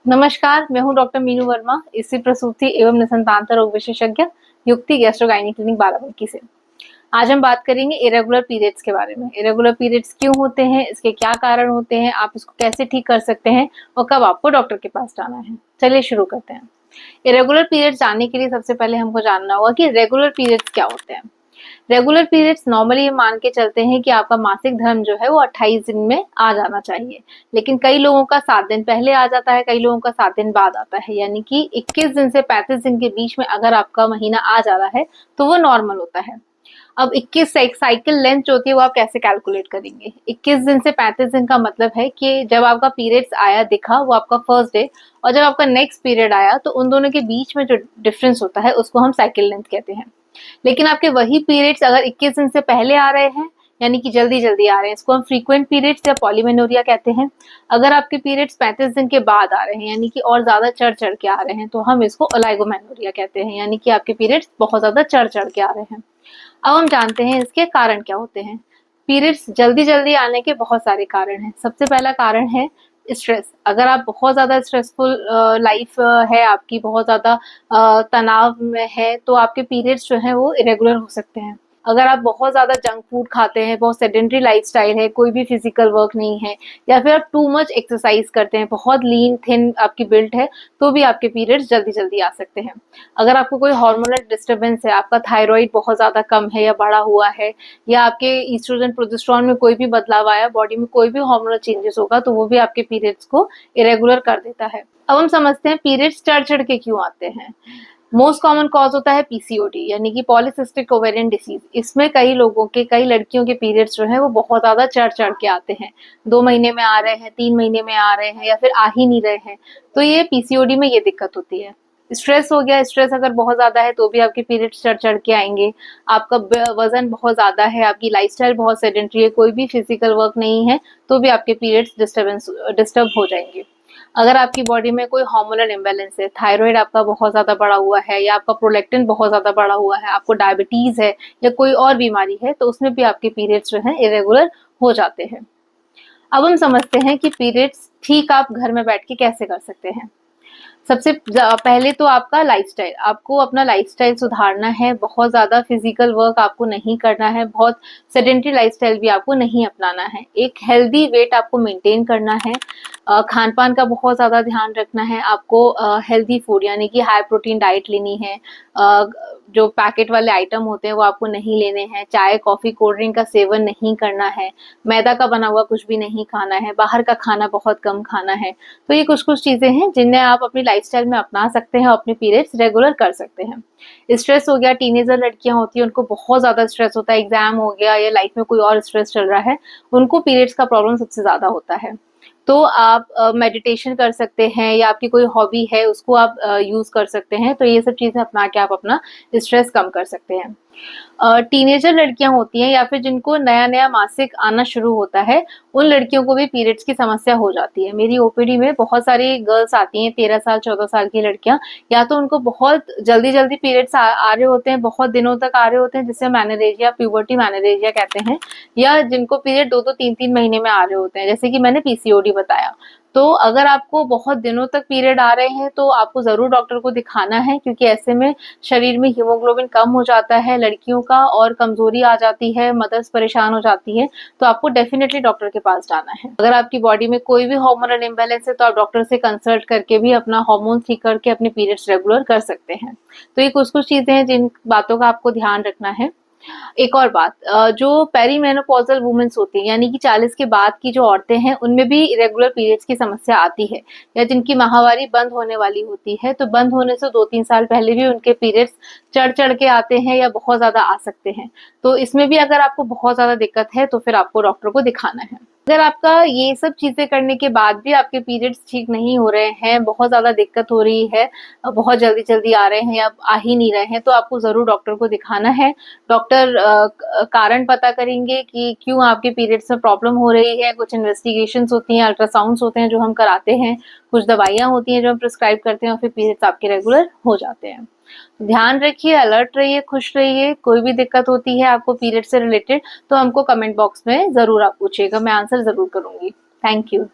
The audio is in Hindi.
नमस्कार, मैं हूँ डॉक्टर मीनू वर्मा, स्त्री प्रसूति एवं निसंतानता रोग विशेषज्ञ, युक्ति गैस्ट्रो गायनी क्लिनिक बाराबंकी से। आज हम बात करेंगे इरेगुलर पीरियड्स के बारे में। इरेगुलर पीरियड्स क्यों होते हैं, इसके क्या कारण होते हैं, आप इसको कैसे ठीक कर सकते हैं और कब आपको डॉक्टर के पास जाना है। चलिए शुरू करते हैं। इरेगुलर पीरियड्स जानने के लिए सबसे पहले हमको जानना होगा कि रेगुलर पीरियड्स क्या होते हैं। रेगुलर पीरियड्स नॉर्मली ये मान के चलते हैं कि आपका मासिक धर्म जो है वो 28 दिन में आ जाना चाहिए, लेकिन कई लोगों का 7 दिन पहले आ जाता है, कई लोगों का 7 दिन बाद आता है। यानी कि 21 दिन से 35 दिन के बीच में अगर आपका महीना आ जा रहा है तो वो नॉर्मल होता है। अब 21 साइकिल लेंथ जो होती है वो आप कैसे कैलकुलेट करेंगे। 21 दिन से 35 दिन का मतलब है कि जब आपका पीरियड्स आया दिखा वो आपका फर्स्ट डे, और जब आपका नेक्स्ट पीरियड आया तो उन दोनों के बीच में जो डिफरेंस होता है उसको हम साइकिल लेंथ कहते हैं। लेकिन आपके वही पीरियड्स अगर 21 दिन से पहले आ रहे हैं, यानी कि जल्दी जल्दी आ रहे हैं, इसको हम फ्रीक्वेंट पीरियड्स या पॉलीमेनोरिया कहते हैं। अगर आपके पीरियड्स 35 दिन के बाद आ रहे हैं, यानी कि और ज्यादा चढ़ चढ़ के आ रहे हैं, तो हम इसको ओलाइगोमेनोरिया कहते हैं, यानी कि आपके पीरियड्स बहुत ज्यादा चढ़ चढ़ के आ रहे हैं। अब हम जानते हैं इसके कारण क्या होते हैं। पीरियड्स जल्दी जल्दी आने के बहुत सारे कारण हैं। सबसे पहला कारण है स्ट्रेस। अगर आप बहुत ज्यादा स्ट्रेसफुल लाइफ है आपकी, बहुत ज्यादा तनाव में है, तो आपके पीरियड्स जो है वो इरेगुलर हो सकते हैं। अगर आप बहुत ज्यादा जंक फूड खाते हैं, बहुत सेडेंटरी लाइफस्टाइल है, कोई भी फिजिकल वर्क नहीं है, या फिर आप टू मच एक्सरसाइज करते हैं, बहुत लीन थिन आपकी बिल्ट है, तो भी आपके पीरियड्स जल्दी जल्दी आ सकते हैं। अगर आपको कोई हार्मोनल डिस्टर्बेंस है, आपका थायराइड बहुत ज्यादा कम है या बढ़ा हुआ है, या आपके ईस्ट्रोजन प्रोजेस्टेरोन में कोई भी बदलाव आया, बॉडी में कोई भी हार्मोनल चेंजेस होगा, तो वो भी आपके पीरियड्स को इरेगुलर कर देता है। अब हम समझते हैं पीरियड्स चढ़ चढ़ के क्यों आते हैं। मोस्ट कॉमन कॉज होता है पीसीओडी, यानी कि पॉलीसिस्टिक ओवेरियन डिसीज। इसमें कई लोगों के, कई लड़कियों के पीरियड्स जो है वो बहुत ज्यादा चढ़ चढ़ के आते हैं। 2 महीने में आ रहे हैं, 3 महीने में आ रहे हैं, या फिर आ ही नहीं रहे हैं, तो ये पीसीओडी में ये दिक्कत होती है। स्ट्रेस हो गया, स्ट्रेस अगर बहुत ज्यादा है तो भी आपके पीरियड्स चढ़ चढ़ के आएंगे। आपका वजन बहुत ज्यादा है, आपकी लाइफस्टाइल बहुत सेडेंटरी है, कोई भी फिजिकल वर्क नहीं है, तो भी आपके पीरियड्स डिस्टर्ब हो जाएंगे। अगर आपकी बॉडी में कोई हार्मोनल इम्बैलेंस है, थायराइड आपका बहुत ज्यादा बढ़ा हुआ है, या आपका प्रोलैक्टिन बहुत ज्यादा बढ़ा हुआ है, आपको डायबिटीज है या कोई और बीमारी है, तो उसमें भी आपके पीरियड्स जो है इरेगुलर हो जाते हैं। अब हम समझते हैं कि पीरियड्स ठीक आप घर में बैठ के कैसे कर सकते हैं। सबसे पहले तो आपका लाइफस्टाइल, आपको अपना लाइफस्टाइल सुधारना है। बहुत ज्यादा फिजिकल वर्क आपको नहीं करना है, बहुत सेडेंटरी लाइफस्टाइल भी आपको नहीं अपनाना है। एक हेल्दी वेट आपको मेंटेन करना है। खान पान का बहुत ज्यादा ध्यान रखना है आपको। हेल्दी फूड यानी कि हाई प्रोटीन डाइट लेनी है। जो पैकेट वाले आइटम होते हैं वो आपको नहीं लेने हैं। चाय कॉफी कोल्ड ड्रिंक का सेवन नहीं करना है। मैदा का बना हुआ कुछ भी नहीं खाना है। बाहर का खाना बहुत कम खाना है। तो ये कुछ कुछ चीजें हैं जिन्हें आप अपनी लाइफस्टाइल में अपना सकते हैं और अपने पीरियड्स रेगुलर कर सकते हैं। स्ट्रेस हो गया, टीनेजर लड़कियां होती हैं, उनको बहुत ज्यादा स्ट्रेस होता है, एग्जाम हो गया या लाइफ में कोई और स्ट्रेस चल रहा है, उनको पीरियड्स का प्रॉब्लम सबसे ज्यादा होता है। तो आप मेडिटेशन कर सकते हैं, या आपकी कोई हॉबी है उसको आप यूज कर सकते हैं। तो ये सब चीजें अपना के आप अपना स्ट्रेस कम कर सकते हैं। टीनेजर लड़कियां होती हैं या फिर जिनको नया नया मासिक आना शुरू होता है, उन लड़कियों को भी पीरियड्स की समस्या हो जाती है। मेरी ओपीडी में बहुत सारी गर्ल्स आती हैं, 13 साल 14 साल की लड़कियां, या तो उनको बहुत जल्दी जल्दी पीरियड्स आ रहे होते हैं, बहुत दिनों तक आ रहे होते हैं, जिसे मैनरेजिया, प्यूबर्टी मैनरेजिया कहते हैं, या जिनको पीरियड 2-2 3-3 महीने में आ रहे होते हैं, जैसे कि मैंने पीसीओडी बताया। तो अगर आपको बहुत दिनों तक पीरियड आ रहे हैं तो आपको जरूर डॉक्टर को दिखाना है, क्योंकि ऐसे में शरीर में हीमोग्लोबिन कम हो जाता है लड़कियों का, और कमजोरी आ जाती है, मदर्स परेशान हो जाती है। तो आपको डेफिनेटली डॉक्टर के पास जाना है। अगर आपकी बॉडी में कोई भी हार्मोनल इम्बैलेंस है तो आप डॉक्टर से कंसल्ट करके भी अपना हार्मोन ठीक करके अपने पीरियड्स रेगुलर कर सकते हैं। तो ये कुछ कुछ चीजें हैं जिन बातों का आपको ध्यान रखना है। एक और बात, जो पेरीमेनोपॉजल वुमेन्स होती हैं, यानी कि 40 के बाद की जो औरतें हैं, उनमें भी इरेगुलर पीरियड्स की समस्या आती है, या जिनकी माहवारी बंद होने वाली होती है, तो बंद होने से 2-3 साल पहले भी उनके पीरियड्स चढ़ चढ़ के आते हैं या बहुत ज्यादा आ सकते हैं। तो इसमें भी अगर आपको बहुत ज्यादा दिक्कत है तो फिर आपको डॉक्टर को दिखाना है। अगर आपका ये सब चीजें करने के बाद भी आपके पीरियड्स ठीक नहीं हो रहे हैं, बहुत ज्यादा दिक्कत हो रही है, बहुत जल्दी जल्दी आ रहे हैं या आ ही नहीं रहे हैं, तो आपको जरूर डॉक्टर को दिखाना है। डॉक्टर कारण पता करेंगे कि क्यों आपके पीरियड्स में प्रॉब्लम हो रही है। कुछ इन्वेस्टिगेशंस होती हैं, अल्ट्रासाउंड्स होते हैं जो हम कराते हैं, कुछ दवाइयां होती हैं जो हम प्रिस्क्राइब करते हैं, और फिर पीरियड्स आपके रेगुलर हो जाते हैं। ध्यान रखिए, अलर्ट रहिए, खुश रहिए। कोई भी दिक्कत होती है आपको पीरियड से रिलेटेड तो हमको कमेंट बॉक्स में जरूर आप पूछिएगा, मैं आंसर जरूर करूंगी। Thank you.